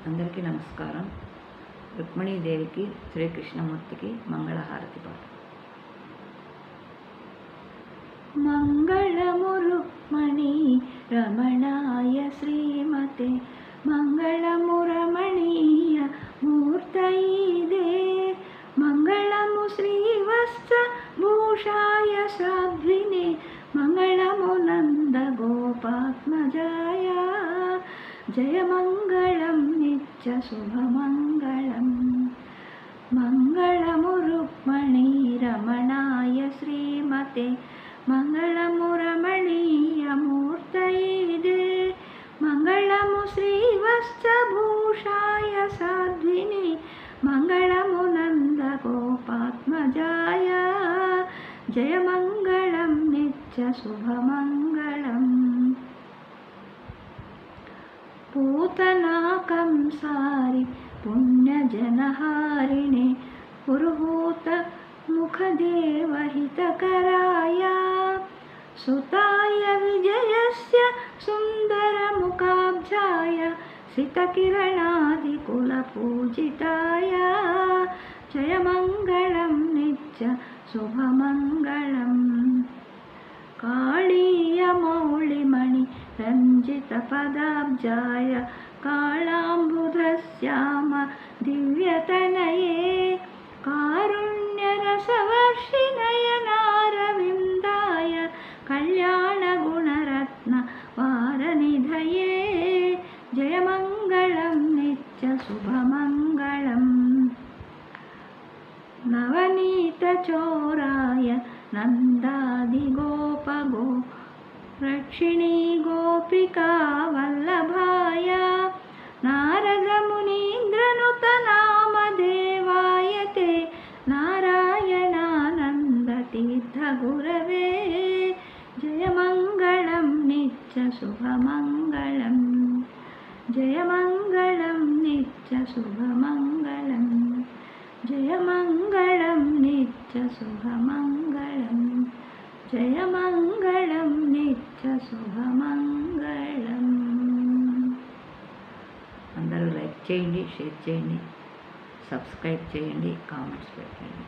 అందరికీ నమస్కారం. రుక్మిణీదేవికి శ్రీకృష్ణమూర్తికి మంగళహారతి పాట. మంగళము రుక్మిణీ రమణాయ శ్రీమతే మంగళము రమణీయ మూర్తయే మంగళము శ్రీవత్స భూషాయ సాధ్వినే మంగళము నంద గోపాత్మజాయ జయ మంగళం నిత్య శుభమంగళం. మంగళము రుక్మిణీ రమణాయ శ్రీమతే మంగళము రమణీయ మూర్తయే మంగళము శ్రీవత్స భూషాయ సాధ్వినే మంగళము నంద గోపాత్మజాయ జయ మంగళం నిత్య శుభమంగళం. पूतनाकंसारि पुण्यजनहारिणे पुरुहूत मुखदेवहितकराय सुताय विजयस्य सुन्दरमुखाब्जाय सितकिरणादिकुलपूजिताय जय मङ्गलं नित्य शुभमङ्गलम्. काळीयमौलिमणि रञ्जितपदाब्जाय कालाम्बुधश्याम दिव्यतनये कारुण्यरसवर्षिनयनारविन्दाय कल्याणगुणरत्न वारनिधये जय मङ्गलं नित्य शुभमङ्गलम्. नवनीतचोराय नन्दादिगोपगो रक्षिणी गोपिका वल्लभाय नारदमुनीन्द्रनुतनामदेवाय ते नारायणानन्दतीर्थगुरवे जय मङ्गलं नित्य शुभमङ्गलं जय मङ्गलं नित्य शुभमङ्गलं जय मङ्गलं नित्य शुभमङ्गलं जय मङ्गलं नित्य शुभमङ्गलं. అందరూ లైక్ చేయండి, షేర్ చేయండి, సబ్స్క్రైబ్ చేయండి, కామెంట్స్ పెట్టండి.